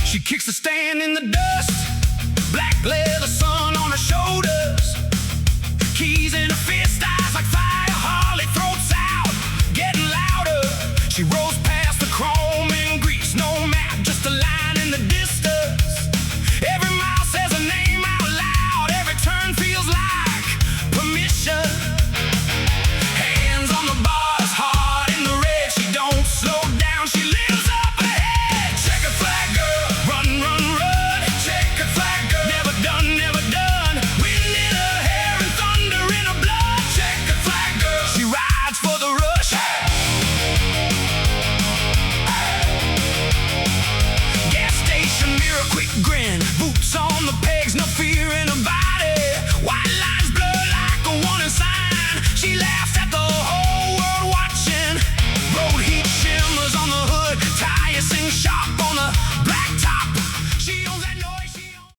She kicks the stand in the dust, black leather sun on her shoulders, keys in her fist, eyes like fire, Harley throats out, getting louder. She rolls past the chrome and grease, no map, just a line in the distance. Every mile says her name out loud, every turn feels like permission. Hands on the bars, heart in the red, she don't slow down, she lives up ahead. Checkered flag girl, run, run, run. Checkered flag girl, never done, never done. Wind in her hair and thunder in her blood. Checkered flag girl, she rides for the rush. Gas station mirror, quick grin, boots on the pegs, no fear in her body. White lines blur like a warning sign. She laughs at the whole world watching. Road heat shimmers on the hood, tires sing sharp on the black